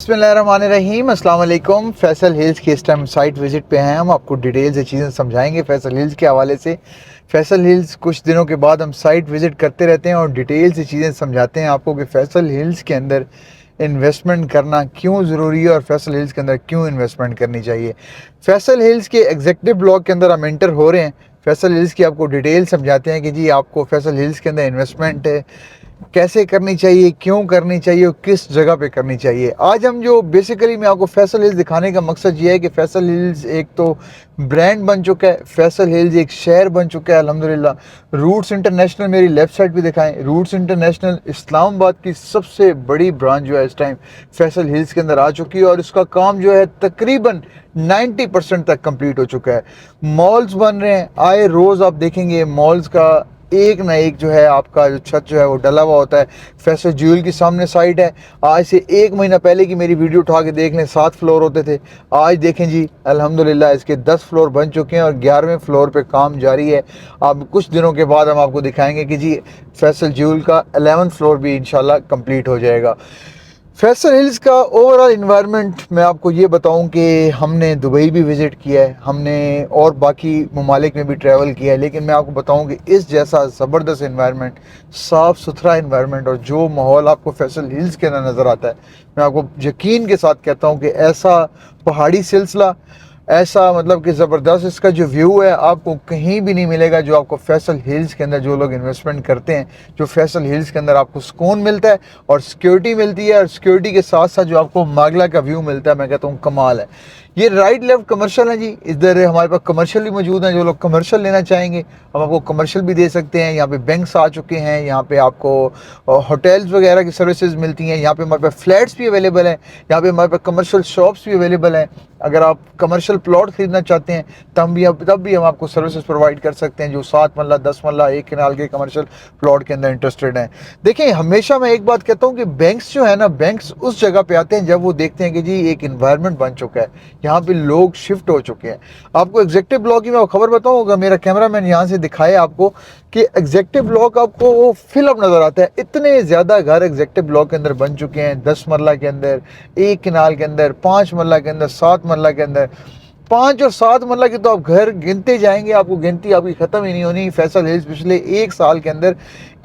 बिस्मिल्लाहिर्रहमानिर्रहीम, अस्सलाम वालेकुम। फैसल हिल्स की इस टाइम साइट विज़िट पे हैं। हम आपको डिटेल से चीज़ें समझाएंगे फैसल हिल्स के हवाले से। फैसल हिल्स कुछ दिनों के बाद हम साइट विज़िट करते रहते हैं और डिटेल से चीज़ें समझाते हैं आपको कि फैसल हिल्स के अंदर इन्वेस्टमेंट करना क्यों ज़रूरी है और फैसल हिल्स के अंदर क्यों इन्वेस्टमेंट करनी चाहिए। फैसल हिल्स के एग्जेक्टिव ब्लॉक के अंदर हम एंटर हो रहे हैं। फैसल हिल्स की आपको डिटेल समझाते हैं कि जी आपको फैसल हिल्स के अंदर इन्वेस्टमेंट कैसे करनी चाहिए, क्यों करनी चाहिए और किस जगह पे करनी चाहिए। आज हम जो बेसिकली मैं आपको फैसल हिल्स दिखाने का मकसद ये है कि फैसल हिल्स एक तो ब्रांड बन चुका है, फैसल हिल्स एक शहर बन चुका है अल्हम्दुलिल्लाह। रूट्स इंटरनेशनल मेरी लेफ्ट साइड पे दिखाएं, रूट्स इंटरनेशनल इस्लामाबाद की सबसे बड़ी ब्रांच जो है इस टाइम फैसल हिल्स के अंदर आ चुकी है और इसका काम जो है तकरीबन 90% तक कंप्लीट हो चुका है। मॉल्स बन रहे हैं, आए रोज़ आप देखेंगे मॉल्स का एक ना एक जो है आपका जो छत जो है वो डला हुआ होता है। फैसल ज्यूल की सामने साइड है, आज से 1 महीना पहले की मेरी वीडियो उठा के देख लें 7 फ्लोर होते थे। आज देखें जी अल्हम्दुलिल्लाह इसके 10 फ्लोर बन चुके हैं और 11वें फ्लोर पे काम जारी है। अब कुछ दिनों के बाद हम आपको दिखाएंगे कि जी फैसल ज्यूल का 11th फ्लोर भी इंशाल्लाह कंप्लीट हो जाएगा। फैसल हिल्स का ओवरऑल इन्वायरमेंट मैं आपको ये बताऊं कि हमने दुबई भी विज़िट किया है, हमने और बाकी ममालिक में भी ट्रैवल किया है, लेकिन मैं आपको बताऊं कि इस जैसा ज़बरदस्त इन्वायरमेंट, साफ़ सुथरा इन्वायरमेंट और जो माहौल आपको फैसल हिल्स के अंदर नज़र आता है, मैं आपको यकीन के साथ कहता हूं कि ऐसा पहाड़ी सिलसिला, ऐसा मतलब कि ज़बरदस्त इसका जो व्यू है आपको कहीं भी नहीं मिलेगा जो आपको फैसल हिल्स के अंदर जो लोग इन्वेस्टमेंट करते हैं। जो फैसल हिल्स के अंदर आपको सुकून मिलता है और सिक्योरिटी मिलती है और सिक्योरिटी के साथ साथ जो आपको मागला का व्यू मिलता है, मैं कहता हूँ कमाल है। ये राइट लेफ्ट कमर्शियल है जी, इधर हमारे पास कमर्शियल भी मौजूद हैं। जो लोग कमर्शियल लेना चाहेंगे हम आपको कमर्शियल भी दे सकते हैं। यहाँ पे बैंक्स आ चुके हैं, यहाँ पे आपको होटल्स वगैरह की सर्विसेज मिलती हैं, यहाँ पे हमारे पास फ्लैट्स भी अवेलेबल हैं, यहाँ पे हमारे पास कमर्शियल शॉप्स भी अवेलेबल हैं। अगर आप कमर्शियल प्लॉट खरीदना चाहते हैं तब भी हम आपको सर्विसेज प्रोवाइड कर सकते हैं। जो 7 मरला 10 मरला 1 कनाल के कमर्शियल प्लॉट के अंदर इंटरेस्टेड हैं। देखिए हमेशा मैं एक बात कहता हूँ कि बैंक्स जो है ना, बैंक्स उस जगह पे आते हैं जब वो देखते हैं कि जी एक इन्वायरमेंट बन चुका है, यहाँ पे लोग शिफ्ट हो चुके हैं। आपको एग्जेक्टिव ब्लॉक की मैं खबर बताऊँगा, मेरा कैमरा मैन यहाँ से दिखाए आपको कि एग्जेक्टिव ब्लॉक आपको वो फिलअप नज़र आता है। इतने ज़्यादा घर एग्जेक्टिव ब्लॉक के अंदर बन चुके हैं, 10 मरला के अंदर, 1 कनाल के अंदर, 5 मरला के अंदर, 7 मरला के अंदर। 5 और 7 मरला के तो आप घर गिनते जाएंगे, आपको गिनती आपकी ख़त्म ही नहीं होनी। फैसल हिल्स पिछले 1 साल के अंदर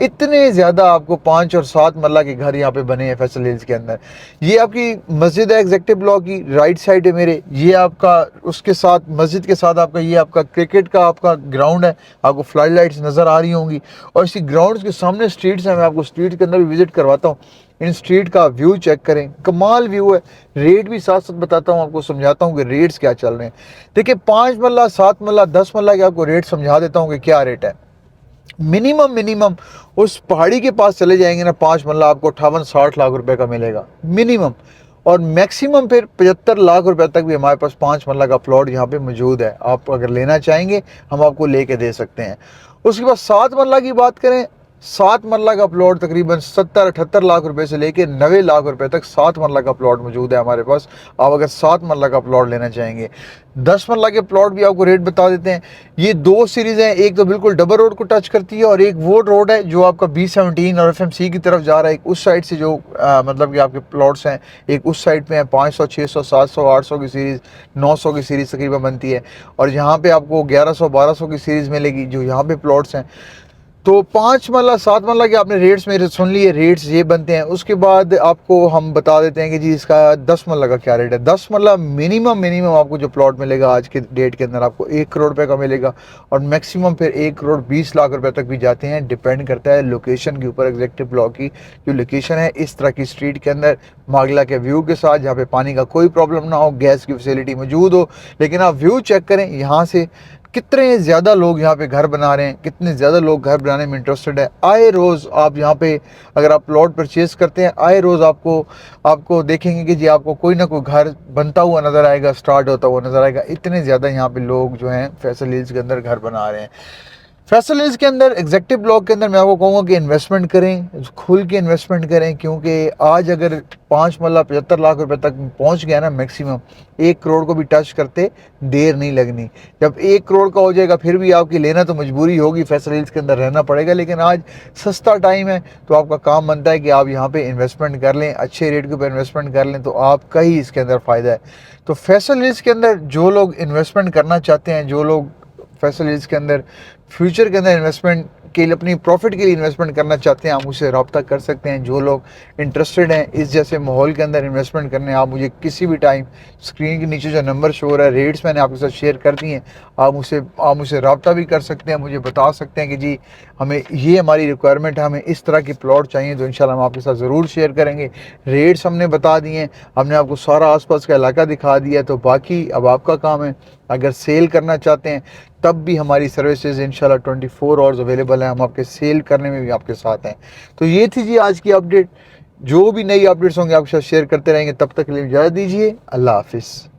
इतने ज़्यादा आपको 5 और 7 मरला के घर यहाँ पे बने हैं फैसल हिल्स के अंदर। ये आपकी मस्जिद है एग्जेक्टिव ब्लॉक की, राइट साइड है मेरे। ये आपका उसके साथ मस्जिद के साथ आपका ये आपका क्रिकेट का आपका ग्राउंड है, आपको फ्लड लाइट्स नज़र आ रही होंगी। और इसी ग्राउंड के सामने स्ट्रीट्स हैं, मैं आपको स्ट्रीट के अंदर भी विजिट करवाता हूँ। इन स्ट्रीट का व्यू चेक करें, कमाल व्यू है। रेट भी साथ साथ बताता हूँ आपको, समझाता हूँ कि रेट्स क्या चल रहे हैं। देखिए 5 मरला 7 मरला 10 मरला के आपको रेट समझा देता हूँ कि क्या रेट है। मिनिमम उस पहाड़ी के पास चले जाएंगे ना, 5 मरला आपको 58-60 लाख रुपए का मिलेगा मिनिमम। और मैक्सिमम फिर 75 लाख रुपए तक भी हमारे पास 5 मरला का प्लॉट यहाँ पे मौजूद है। आप अगर लेना चाहेंगे हम आपको लेके दे सकते हैं। उसके बाद 7 मरला की बात करें, 7 मरला का प्लॉट तकरीबन 70-78 लाख रुपए से लेके 90 लाख रुपए तक 7 मरला का प्लॉट मौजूद है हमारे पास। आप अगर 7 मरला का प्लॉट लेना चाहेंगे, 10 मरला के प्लॉट भी आपको रेट बता देते हैं। ये 2 सीरीज़ हैं, एक तो बिल्कुल डबल रोड को टच करती है और एक वो रोड है जो आपका B17 और FMC की तरफ जा रहा है। एक उस साइड से जो मतलब कि आपके प्लॉट्स हैं, एक उस साइड पे हैं। 500, 600, 700, 800 की सीरीज़, 900 की सीरीज़ तकरीबन बनती है और यहाँ पे आपको 1100, 1200 की सीरीज़ मिलेगी जो यहाँ पे प्लॉट्स हैं। तो 5 मरला 7 मरला के आपने रेट्स मेरे सुन लिए, रेट्स ये बनते हैं। उसके बाद आपको हम बता देते हैं कि जी इसका 10 मरला का क्या रेट है। 10 मरला मिनिमम आपको जो प्लॉट मिलेगा आज के डेट के अंदर आपको 1 करोड़ रुपए का मिलेगा और मैक्सिमम फिर 1 करोड़ 20 लाख रुपए तक भी जाते हैं। डिपेंड करता है लोकेशन के ऊपर, एग्जेक्टिव ब्लॉक की जो लोकेशन है। इस तरह की स्ट्रीट के अंदर मागला के व्यू के साथ, जहाँ पे पानी का कोई प्रॉब्लम ना हो, गैस की फैसिलिटी मौजूद हो, लेकिन आप व्यू चेक करें यहाँ से कितने ज़्यादा लोग यहाँ पे घर बना रहे हैं, कितने ज़्यादा लोग घर बनाने में इंटरेस्टेड है। आए रोज़ आप यहाँ पे अगर आप प्लॉट परचेज़ करते हैं, आए रोज़ आपको देखेंगे कि जी आपको कोई ना कोई घर बनता हुआ नज़र आएगा, स्टार्ट होता हुआ नज़र आएगा। इतने ज़्यादा यहाँ पे लोग जो हैं फैसल हिल्स के अंदर घर बना रहे हैं। फैसल हिल्स के अंदर एग्जेक्टिव ब्लॉक के अंदर मैं आपको कहूँगा कि इन्वेस्टमेंट करें, खुल के इन्वेस्टमेंट करें, क्योंकि आज अगर 5 मल्ला 75 लाख रुपए तक पहुंच गया ना मैक्सिमम, 1 करोड़ को भी टच करते देर नहीं लगनी। जब 1 करोड़ का हो जाएगा फिर भी आपकी लेना तो मजबूरी होगी, फैसल हिल्स के अंदर रहना पड़ेगा, लेकिन आज सस्ता टाइम है तो आपका काम बनता है कि आप यहाँ पे इन्वेस्टमेंट कर लें, अच्छे रेट के ऊपर इन्वेस्टमेंट कर लें तो आपका ही इसके अंदर फ़ायदा है। तो फैसल हिल्स के अंदर जो लोग इन्वेस्टमेंट करना चाहते हैं, जो लोग फैसल हिल्स के अंदर फ्यूचर के अंदर इन्वेस्टमेंट के लिए, अपनी प्रॉफिट के लिए इन्वेस्टमेंट करना चाहते हैं, आप मुझसे रब्ता कर सकते हैं। जो लोग इंटरेस्टेड हैं इस जैसे माहौल के अंदर इन्वेस्टमेंट करने, आप मुझे किसी भी टाइम, स्क्रीन के नीचे जो नंबर शो हो रहा है, रेट्स मैंने आपके साथ शेयर कर दिए हैं, आप मुझसे रब्ता भी कर सकते हैं, मुझे बता सकते हैं कि जी हमें ये हमारी रिक्वायरमेंट है, हमें इस तरह की प्लॉट चाहिए, तो इंशाल्लाह हम आपके साथ ज़रूर शेयर करेंगे। रेट्स हमने बता दिए हैं, हमने आपको सारा आसपास का इलाका दिखा दिया है, तो बाकी अब आपका काम है। अगर सेल करना चाहते हैं तब भी हमारी सर्विसेज इंशाल्लाह 24 आवर्स अवेलेबल हैं, हम आपके सेल करने में भी आपके साथ हैं। तो ये थी जी आज की अपडेट। जो भी नई अपडेट्स होंगे आपके साथ शेयर करते रहेंगे, तब तक के लिए इजाज़त दीजिए। अल्लाह हाफिज़।